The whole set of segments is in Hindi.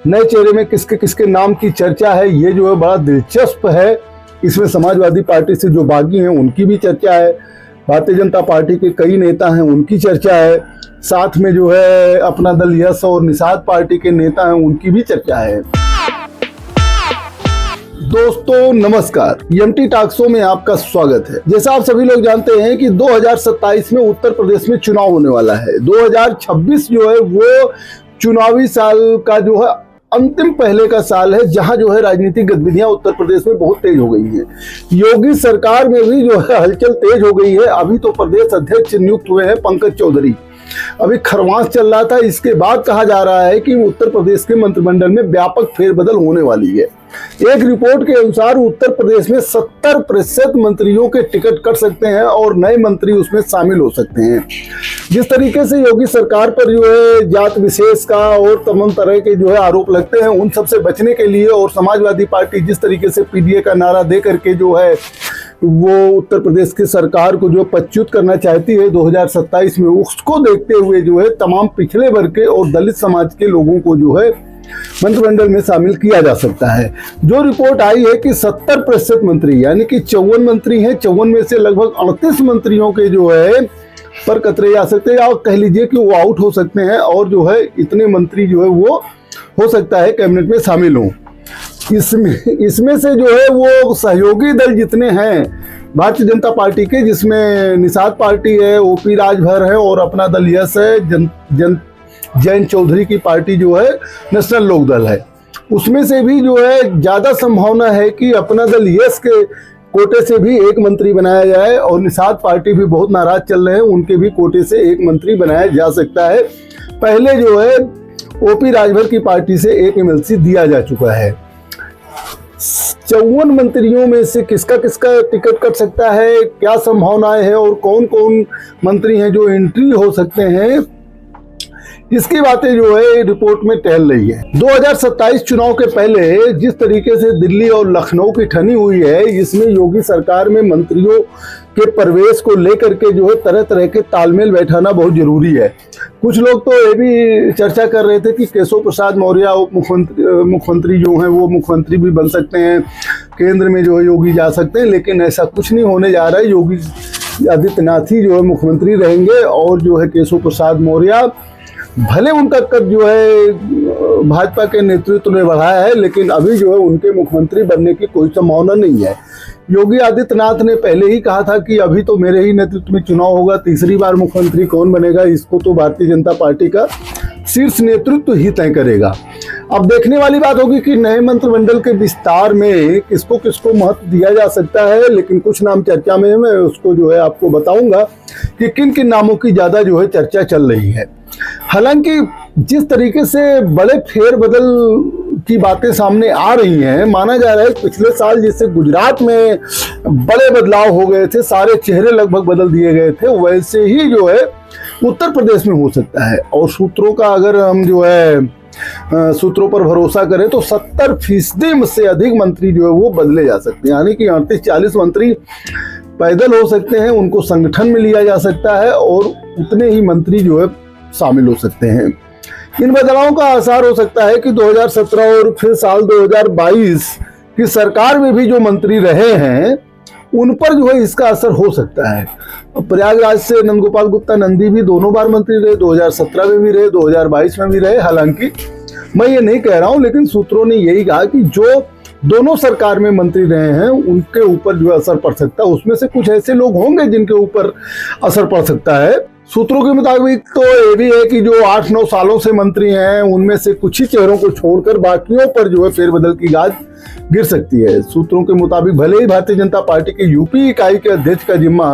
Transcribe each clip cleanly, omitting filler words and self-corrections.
नए चेहरे में किसके किसके नाम की चर्चा है, ये जो है बड़ा दिलचस्प है। इसमें समाजवादी पार्टी से जो बागी हैं उनकी भी चर्चा है, भारतीय जनता पार्टी के कई नेता हैं उनकी चर्चा है, साथ में जो है अपना दल यस और निषाद पार्टी के नेता हैं उनकी भी चर्चा है। दोस्तों नमस्कार, एमटी टॉक शो में आपका स्वागत है। जैसा आप सभी लोग जानते हैं कि 2027 में उत्तर प्रदेश में चुनाव होने वाला है। 2026 जो है वो चुनावी साल का जो है अंतिम पहले का साल है, जहां जो है राजनीतिक गतिविधियां उत्तर प्रदेश में बहुत तेज हो गई हैं। योगी सरकार में भी जो है हलचल तेज हो गई है। अभी तो प्रदेश अध्यक्ष नियुक्त हुए हैं पंकज चौधरी, अभी खरवास चल रहा था। इसके बाद कहा जा रहा है कि उत्तर प्रदेश के मंत्रिमंडल में व्यापक फेरबदल होने वाली है। एक रिपोर्ट के अनुसार उत्तर प्रदेश में 70% मंत्रियों के टिकट कट सकते हैं और नए मंत्री उसमें शामिल हो सकते हैं। जिस तरीके से योगी सरकार पर जो है जात विशेष का और तमाम तरह के जो है आरोप लगते हैं, उन सब से बचने के लिए और समाजवादी पार्टी जिस तरीके से पीडीए का नारा दे करके जो है वो उत्तर प्रदेश की सरकार को जो पच्युत करना चाहती है 2027 में, उसको देखते हुए जो है तमाम पिछड़े वर्ग के और दलित समाज के लोगों को जो है मंत्रिमंडल में शामिल किया जा सकता है। जो रिपोर्ट आई है कि 70% मंत्री यानी कि 54 मंत्री हैं, 54 में से लगभग 38 मंत्रियों के जो है पर कतरे जा सकते हैं, और कह लीजिए कि वो आउट हो सकते हैं, और जो है इतने मंत्री जो है वो हो सकता है कैबिनेट में शामिल हों। इसमें से जो है वो सहयोगी दल जितने हैं भारतीय जनता पार्टी के, जिसमें निषाद पार्टी है, ओपी राजभर है और अपना दल यस है, जयंत चौधरी की पार्टी जो है नेशनल लोकदल है, उसमें से भी जो है ज्यादा संभावना है कि अपना दल यस के कोटे से भी एक मंत्री बनाया जाए, और निषाद पार्टी भी बहुत नाराज चल रहे हैं, उनके भी कोटे से एक मंत्री बनाया जा सकता है। पहले जो है ओपी राजभर की पार्टी से एक एमएलसी दिया जा चुका है। 54 मंत्रियों में से किसका किसका टिकट कट सकता है, क्या संभावनाएं हैं और कौन कौन मंत्री हैं जो एंट्री हो सकते हैं, इसकी बातें जो है रिपोर्ट में टहल रही है। 2027 चुनाव के पहले जिस तरीके से दिल्ली और लखनऊ की ठनी हुई है, इसमें योगी सरकार में मंत्रियों के प्रवेश को लेकर के जो है तरह तरह के तालमेल बैठाना बहुत जरूरी है। कुछ लोग तो ये भी चर्चा कर रहे थे कि केशव प्रसाद मौर्य उप मुख्यमंत्री जो हैं वो मुख्यमंत्री भी बन सकते हैं, केंद्र में जो है योगी जा सकते हैं, लेकिन ऐसा कुछ नहीं होने जा रहा है। योगी आदित्यनाथ ही जो है मुख्यमंत्री रहेंगे, और जो है केशव प्रसाद मौर्य भले उनका कद जो है भाजपा के नेतृत्व ने बढ़ाया है, लेकिन अभी जो है उनके मुख्यमंत्री बनने की कोई संभावना नहीं है। योगी आदित्यनाथ ने पहले ही कहा था कि अभी तो मेरे ही नेतृत्व में चुनाव होगा, तीसरी बार मुख्यमंत्री कौन बनेगा इसको तो भारतीय जनता पार्टी का शीर्ष नेतृत्व ही तय करेगा। अब देखने वाली बात होगी कि नए मंत्रिमंडल के विस्तार में किसको किसको महत्व दिया जा सकता है, लेकिन कुछ नाम चर्चा में है, मैं उसको जो है आपको बताऊंगा कि किन किन नामों की ज्यादा जो है चर्चा चल रही है। हालांकि जिस तरीके से बड़े फेरबदल की बातें सामने आ रही हैं, माना जा रहा है पिछले साल जैसे गुजरात में बड़े बदलाव हो गए थे, सारे चेहरे लगभग बदल दिए गए थे, वैसे ही जो है उत्तर प्रदेश में हो सकता है। और सूत्रों का अगर हम जो है सूत्रों पर भरोसा करें तो 70% से अधिक मंत्री जो है वो बदले जा सकते हैं, यानी कि 38-40 मंत्री पैदल हो सकते हैं, उनको संगठन में लिया जा सकता है, और उतने ही मंत्री जो है शामिल हो सकते हैं। इन बदलावों का असर हो सकता है कि 2017 और फिर साल 2022 की सरकार में भी जो मंत्री रहे हैं उन पर जो है इसका असर हो सकता है। प्रयागराज से नंदगोपाल गुप्ता नंदी भी दोनों बार मंत्री रहे, 2017 में भी रहे, 2022 में भी रहे। हालांकि मैं ये नहीं कह रहा हूं, लेकिन सूत्रों ने यही कहा कि जो दोनों सरकार में मंत्री रहे हैं उनके ऊपर जो असर पड़ सकता है, उसमें से कुछ ऐसे लोग होंगे जिनके ऊपर असर पड़ सकता है। सूत्रों के मुताबिक तो ये भी है कि जो 8-9 सालों से मंत्री हैं उनमें से कुछ ही चेहरों को छोड़कर बाकियों पर जो है फेरबदल की गाज गिर सकती है। सूत्रों के मुताबिक भले ही भारतीय जनता पार्टी की यूपी इकाई के अध्यक्ष का जिम्मा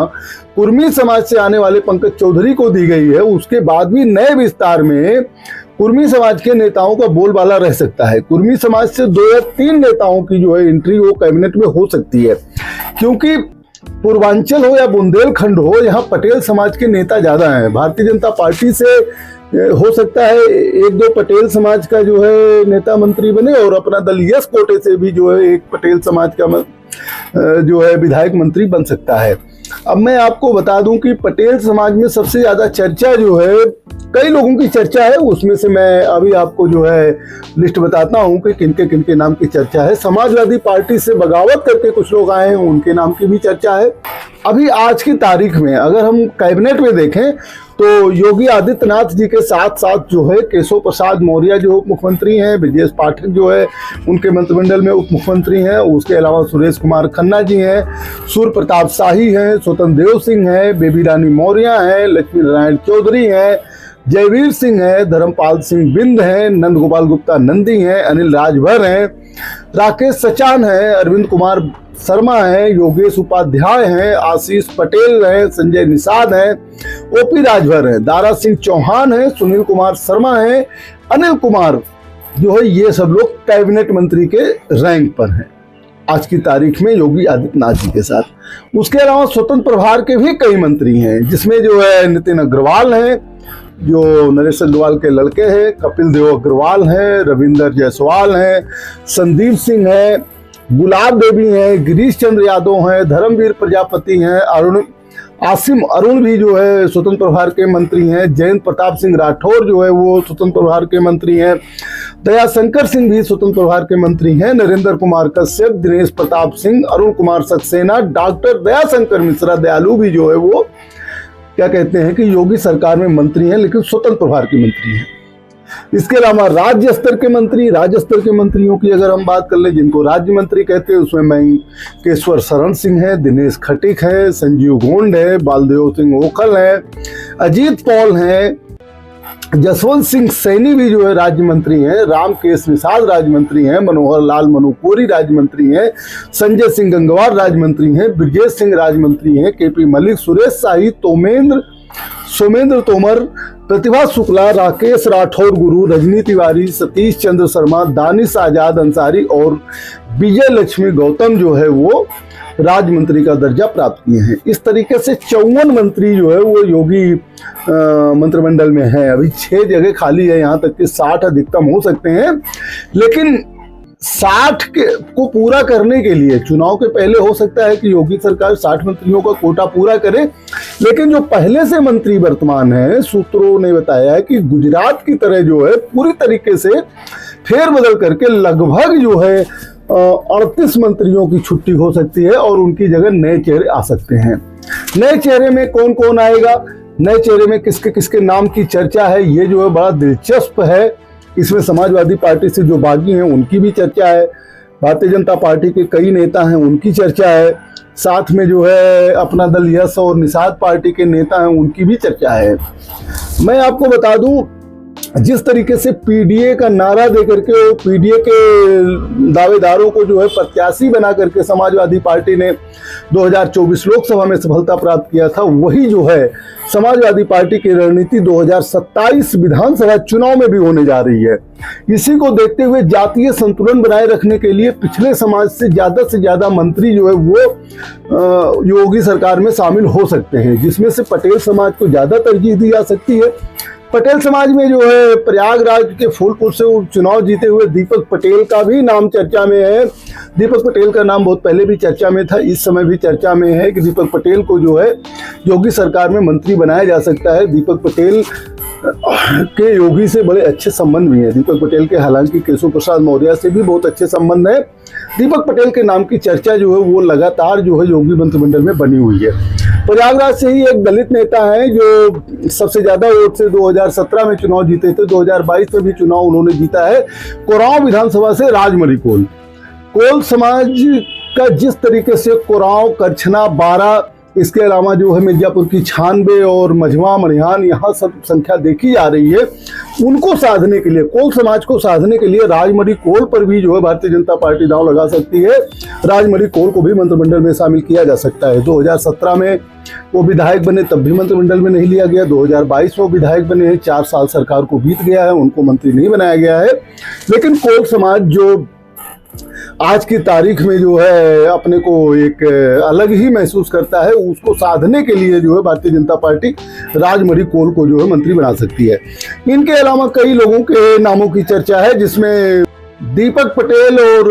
कुर्मी समाज से आने वाले पंकज चौधरी को दी गई है, उसके बाद भी नए विस्तार में कुर्मी समाज के नेताओं का बोलबाला रह सकता है। कुर्मी समाज से 2 या 3 नेताओं की जो है एंट्री वो कैबिनेट में हो सकती है, क्योंकि पूर्वांचल हो या बुंदेलखंड हो, यहाँ पटेल समाज के नेता ज्यादा हैं। भारतीय जनता पार्टी से हो सकता है 1-2 पटेल समाज का जो है नेता मंत्री बने, और अपना दल यस कोटे से भी जो है एक पटेल समाज का जो है विधायक मंत्री बन सकता है। अब मैं आपको बता दूं कि पटेल समाज में सबसे ज्यादा चर्चा जो है कई लोगों की चर्चा है, उसमें से मैं अभी आपको जो है लिस्ट बताता हूं कि किनके नाम की चर्चा है। समाजवादी पार्टी से बगावत करके कुछ लोग आए हैं, उनके नाम की भी चर्चा है। अभी आज की तारीख में अगर हम कैबिनेट में देखें तो योगी आदित्यनाथ जी के साथ साथ जो है केशव प्रसाद मौर्य जो उप मुख्यमंत्री हैं, ब्रजेश पाठक जो है उनके मंत्रिमंडल में उप मुख्यमंत्री हैं, उसके अलावा सुरेश कुमार खन्ना जी हैं, सूर्य प्रताप शाही हैं, स्वतंत्र देव सिंह हैं, बेबी रानी मौर्य हैं, लक्ष्मी नारायण चौधरी हैं, जयवीर सिंह है, धर्मपाल सिंह बिंद हैं, नंद गोपाल गुप्ता नंदी हैं, अनिल राजभर हैं, राकेश सचान है, अरविंद कुमार शर्मा है, योगेश उपाध्याय हैं, आशीष पटेल हैं, संजय निषाद हैं, ओपी राजभर है, दारा सिंह चौहान है, सुनील कुमार शर्मा है, अनिल कुमार जो है, ये सब लोग कैबिनेट मंत्री के रैंक पर हैं आज की तारीख में योगी आदित्यनाथ जी के साथ। उसके अलावा स्वतंत्र प्रभार के भी कई मंत्री हैं, जिसमें जो है नितिन अग्रवाल हैं जो नरेश अग्रवाल के लड़के हैं, कपिल देव अग्रवाल हैं, रविंदर जायसवाल हैं, संदीप सिंह है, गुलाब देवी हैं, गिरीश चंद्र यादव हैं, धर्मवीर प्रजापति हैं, आसिम अरुण भी जो है स्वतंत्र प्रभार के मंत्री हैं, जयंत प्रताप सिंह राठौर जो है वो स्वतंत्र प्रभार के मंत्री हैं, दयाशंकर सिंह भी स्वतंत्र प्रभार के मंत्री हैं, नरेंद्र कुमार कश्यप, दिनेश प्रताप सिंह, अरुण कुमार सक्सेना, डॉक्टर दयाशंकर मिश्रा दयालु भी जो है वो क्या कहते हैं कि योगी सरकार में मंत्री हैं, लेकिन स्वतंत्र प्रभार के मंत्री हैं। इसके अलावा राज्य स्तर के मंत्रियों की अगर हम बात कर ले, जिनको राज्य मंत्री कहते हैं, उसमें महेश्वर शरण सिंह है, दिनेश खटीक है, संजीव गोंड है, बालदेव सिंह ओखल है, अजीत पॉल है, जसवंत सिंह सैनी भी जो है राज्य मंत्री हैं, रामकेश निषाद राज्य मंत्री हैं, मनोहर लाल मनुपुरी राज्य मंत्री हैं, संजय सिंह गंगवार राज्य मंत्री हैं, ब्रजेश सिंह राज्य मंत्री हैं, केपी मलिक, सुरेश शाही, सोमेंद्र तोमर, प्रतिभा शुक्ला, राकेश राठौर गुरु, रजनी तिवारी, सतीश चंद्र शर्मा, दानिश आजाद अंसारी और विजय लक्ष्मी गौतम जो है वो राज्य मंत्री का दर्जा प्राप्त किए हैं। इस तरीके से 54 मंत्री जो है वो योगी मंत्रिमंडल में है। अभी 6 जगह खाली है, यहाँ तक कि 60 अधिकतम हो सकते हैं, लेकिन 60 को पूरा करने के लिए चुनाव के पहले हो सकता है कि योगी सरकार 60 मंत्रियों का कोटा पूरा करे, लेकिन जो पहले से मंत्री वर्तमान है, सूत्रों ने बताया है कि गुजरात की तरह जो है पूरी तरीके से फेरबदल करके लगभग जो है 38 मंत्रियों की छुट्टी हो सकती है और उनकी जगह नए चेहरे आ सकते हैं। नए चेहरे में कौन कौन आएगा, नए चेहरे में किसके किसके नाम की चर्चा है, ये जो है बड़ा दिलचस्प है। इसमें समाजवादी पार्टी से जो बागी हैं उनकी भी चर्चा है, भारतीय जनता पार्टी के कई नेता हैं उनकी चर्चा है, साथ में जो है अपना दल यश और निषाद पार्टी के नेता हैं उनकी भी चर्चा है। मैं आपको बता दूं, जिस तरीके से पीडीए का नारा देकर के पीडीए के दावेदारों को जो है प्रत्याशी बना करके समाजवादी पार्टी ने 2024 लोकसभा में सफलता प्राप्त किया था, वही जो है समाजवादी पार्टी की रणनीति 2027 विधानसभा चुनाव में भी होने जा रही है। इसी को देखते हुए जातीय संतुलन बनाए रखने के लिए पिछले समाज से ज्यादा मंत्री जो है वो योगी सरकार में शामिल हो सकते हैं, जिसमें से पटेल समाज को ज्यादा तरजीह दी जा सकती है। पटेल समाज में जो है प्रयागराज के फूलपुर से चुनाव जीते हुए दीपक पटेल का भी नाम चर्चा में है। दीपक पटेल का नाम बहुत पहले भी चर्चा में था, इस समय भी चर्चा में है कि दीपक पटेल को जो है योगी सरकार में मंत्री बनाया जा सकता है। दीपक पटेल के योगी से बड़े अच्छे संबंध भी हैं। दीपक पटेल के हालांकि केशव प्रसाद मौर्य से भी बहुत अच्छे संबंध हैं। दीपक पटेल के नाम की चर्चा जो है वो लगातार जो है योगी मंत्रिमंडल में बनी हुई है। प्रयागराज से ही एक दलित नेता है जो सबसे ज्यादा वोट से 2017 में चुनाव जीते थे, 2022 में भी चुनाव उन्होंने जीता है। कोरांव विधानसभा से राजमणि कोल समाज का जिस तरीके से कोरांव, करछना, बारा, इसके अलावा जो है मिर्जापुर की 96 और मझवा, मनिहान, यहाँ सब संख्या देखी जा रही है, उनको साधने के लिए, कोल समाज को साधने के लिए राजमणि कोल पर भी जो है भारतीय जनता पार्टी दांव लगा सकती है। राजमणि कोल को भी मंत्रिमंडल में शामिल किया जा सकता है। 2017 में वो विधायक बने तब भी मंत्रिमंडल में नहीं लिया गया, 2022 में विधायक बने हैं, 4 साल सरकार को बीत गया है, उनको मंत्री नहीं बनाया गया है। लेकिन कोल समाज जो आज की तारीख में जो है अपने को एक अलग ही महसूस करता है, उसको साधने के लिए जो है भारतीय जनता पार्टी राजमणि कोल को जो है मंत्री बना सकती है। इनके अलावा कई लोगों के नामों की चर्चा है, जिसमें दीपक पटेल और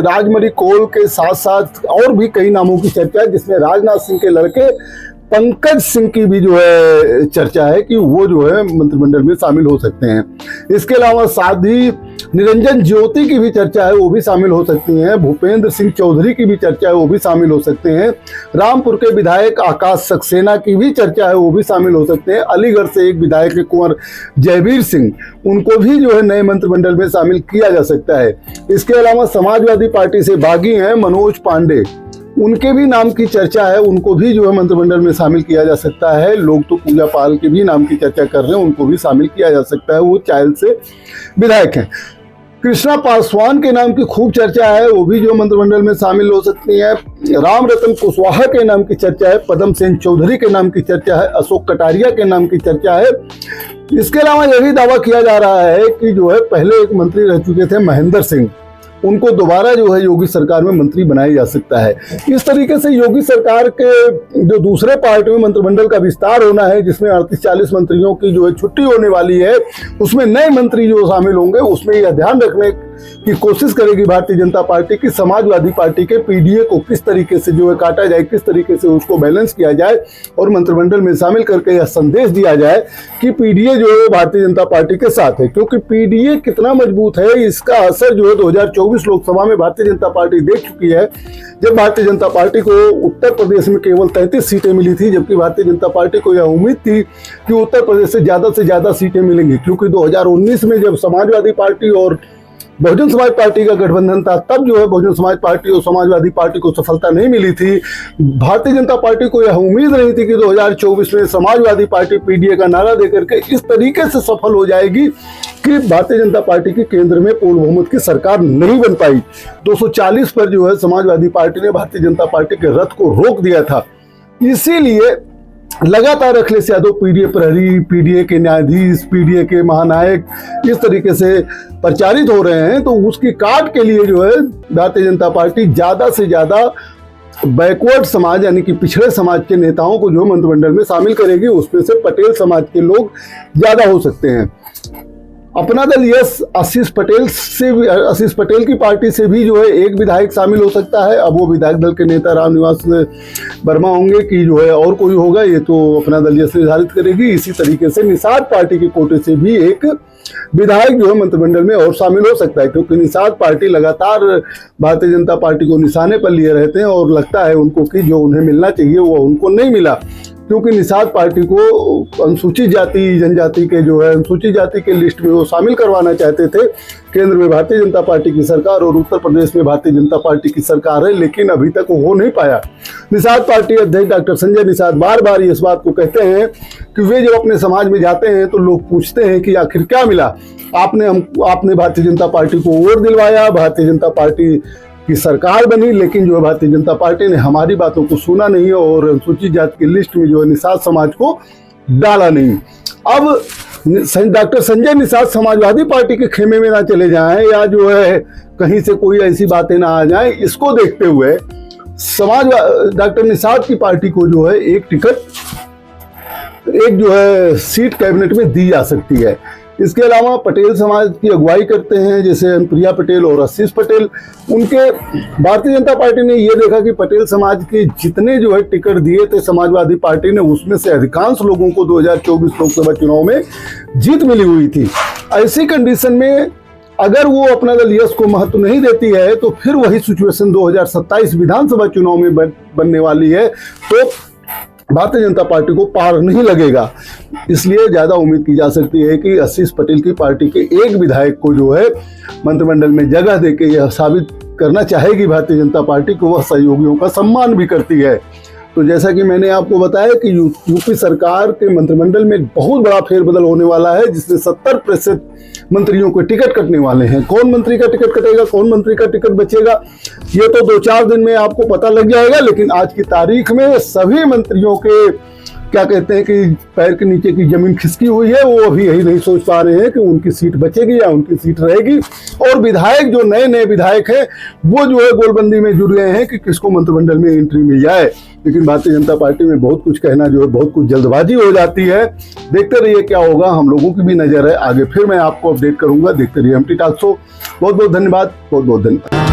राजमणि कोल के साथ साथ और भी कई नामों की चर्चा है, जिसमें राजनाथ सिंह के लड़के पंकज सिंह की भी जो है चर्चा है कि वो जो है मंत्रिमंडल में शामिल हो सकते हैं। इसके अलावा साध्वी निरंजन ज्योति की भी चर्चा है, वो भी शामिल हो सकती हैं। भूपेंद्र सिंह चौधरी की भी चर्चा है, वो भी शामिल हो सकते हैं। रामपुर के विधायक आकाश सक्सेना की भी चर्चा है, वो भी शामिल हो सकते हैं। अलीगढ़ से एक विधायक है कुंवर जयवीर सिंह, उनको भी जो है नए मंत्रिमंडल में शामिल किया जा सकता है। इसके अलावा समाजवादी पार्टी से बागी हैं मनोज पांडे, उनके भी नाम की चर्चा है, उनको भी जो है मंत्रिमंडल में शामिल किया जा सकता है। लोग तो पूजा पाल के भी नाम की चर्चा कर रहे हैं, उनको भी शामिल किया जा सकता है, वो चाइल्ड से विधायक हैं। कृष्णा पासवान के नाम की खूब चर्चा है, वो भी जो मंत्रिमंडल में शामिल हो सकती है। राम रतन कुशवाहा के नाम की चर्चा है, पदम सेन चौधरी के नाम की चर्चा है, अशोक कटारिया के नाम की चर्चा है। इसके अलावा यह भी दावा किया जा रहा है कि जो है पहले एक मंत्री रह चुके थे महेंद्र सिंह, उनको दोबारा जो है योगी सरकार में मंत्री बनाया जा सकता है। इस तरीके से योगी सरकार के जो दूसरे पार्ट में मंत्रिमंडल का विस्तार होना है, जिसमें 38-40 मंत्रियों की जो है छुट्टी होने वाली है, उसमें नए मंत्री जो शामिल होंगे, उसमें यह ध्यान रखने की कोशिश करेगी भारतीय जनता पार्टी की समाजवादी पार्टी के पीडीए को किस तरीके से जो है काटा जाए, किस तरीके से उसको बैलेंस किया जाए और मंत्रिमंडल में शामिल करके यह संदेश दिया जाए कि पीडीए जो है भारतीय जनता पार्टी के साथ है। क्योंकि पीडीए कितना मजबूत है, इसका असर जो है 2024 लोकसभा में भारतीय जनता पार्टी देख चुकी है। जब भारतीय जनता पार्टी को उत्तर प्रदेश में केवल 33 सीटें मिली थी, जबकि भारतीय जनता पार्टी को यह उम्मीद थी कि उत्तर प्रदेश से ज्यादा सीटें मिलेंगी। क्योंकि 2019 में जब समाजवादी पार्टी और बहुजन समाज पार्टी का गठबंधन था, तब जो है बहुजन समाज पार्टी और समाजवादी पार्टी को सफलता नहीं मिली थी। भारतीय जनता पार्टी को यह उम्मीद नहीं थी कि 2024 में समाजवादी पार्टी पीडीए का नारा देकर के इस तरीके से सफल हो जाएगी कि भारतीय जनता पार्टी की केंद्र में पूर्ण बहुमत की सरकार नहीं बन पाई। 240 पर जो है समाजवादी पार्टी ने भारतीय जनता पार्टी के रथ को रोक दिया था। इसीलिए लगातार अखिलेश यादव पीडीए प्रहरी, पीडीए के न्यायाधीश, पीडीए के महानायक इस तरीके से प्रचारित हो रहे हैं। तो उसकी काट के लिए जो है भारतीय जनता पार्टी ज्यादा से ज्यादा बैकवर्ड समाज यानी कि पिछड़े समाज के नेताओं को जो मंत्रिमंडल में शामिल करेगी। उसमें से पटेल समाज के लोग ज्यादा हो सकते हैं। अपना दल यस आशीष पटेल की पार्टी से भी जो है एक विधायक शामिल हो सकता है। अब वो विधायक दल के नेता रामनिवास वर्मा होंगे कि जो है और कोई होगा, ये तो अपना दल यस निर्धारित करेगी। इसी तरीके से निषाद पार्टी के कोटे से भी एक विधायक जो है मंत्रिमंडल में और शामिल हो सकता है। क्योंकि निषाद पार्टी लगातार भारतीय जनता पार्टी को निशाने पर लिए रहते हैं और लगता है उनको कि जो उन्हें मिलना चाहिए वो उनको नहीं मिला। क्योंकि निषाद पार्टी को अनुसूचित जाति जनजाति के जो है अनुसूचित जाति के लिस्ट में वो शामिल करवाना चाहते थे। केंद्र में भारतीय जनता पार्टी की सरकार और उत्तर प्रदेश में भारतीय जनता पार्टी की सरकार है, लेकिन अभी तक वो हो नहीं पाया। निषाद पार्टी अध्यक्ष डॉक्टर संजय निषाद बार बार इस बात को कहते हैं कि वे जब अपने समाज में जाते हैं तो लोग पूछते हैं कि आखिर क्या मिला, आपने भारतीय जनता पार्टी को वोट दिलवाया, भारतीय जनता पार्टी की सरकार बनी, लेकिन जो है भारतीय जनता पार्टी ने हमारी बातों को सुना नहीं और अनुसूचित जाति की लिस्ट में जो है निषाद समाज को डाला नहीं। अब डॉक्टर संजय निषाद समाजवादी पार्टी के खेमे में ना चले जाएं या जो है कहीं से कोई ऐसी बातें ना आ जाएं, इसको देखते हुए डॉक्टर निषाद की पार्टी को जो है एक जो है सीट कैबिनेट में दी जा सकती है। इसके अलावा पटेल समाज की अगुवाई करते हैं जैसे अनुप्रिया पटेल और आशीष पटेल। उनके भारतीय जनता पार्टी ने ये देखा कि पटेल समाज के जितने जो है टिकट दिए थे समाजवादी पार्टी ने, उसमें से अधिकांश लोगों को 2024 लोकसभा चुनाव में जीत मिली हुई थी। ऐसी कंडीशन में अगर वो अपना दल यस को महत्व नहीं देती है तो फिर वही सिचुएशन 2027 विधानसभा चुनाव में बनने वाली है, तो भारतीय जनता पार्टी को पार नहीं लगेगा। इसलिए ज्यादा उम्मीद की जा सकती है कि आशीष पटेल की पार्टी के एक विधायक को जो है मंत्रिमंडल में जगह देके यह साबित करना चाहेगी भारतीय जनता पार्टी को वह सहयोगियों का सम्मान भी करती है। तो जैसा कि मैंने आपको बताया कि यूपी सरकार के मंत्रिमंडल में बहुत बड़ा फेरबदल होने वाला है, जिसमें 70% मंत्रियों को टिकट कटने वाले हैं। कौन मंत्री का टिकट कटेगा, कौन मंत्री का टिकट बचेगा, ये तो 2-4 दिन में आपको पता लग जाएगा। लेकिन आज की तारीख में सभी मंत्रियों के क्या कहते हैं कि पैर के नीचे की जमीन खिसकी हुई है। वो अभी यही नहीं सोच पा रहे हैं कि उनकी सीट बचेगी या उनकी सीट रहेगी। और विधायक जो नए विधायक हैं वो जो है गोलबंदी में जुड़ गए हैं कि किसको मंत्रिमंडल में एंट्री मिल जाए। लेकिन भारतीय जनता पार्टी में बहुत कुछ कहना जो है बहुत कुछ जल्दबाजी हो जाती है। देखते रहिए क्या होगा, हम लोगों की भी नजर है आगे, फिर मैं आपको अपडेट करूंगा। देखते रहिए एमटी टॉक शो। बहुत बहुत धन्यवाद, बहुत बहुत धन्यवाद।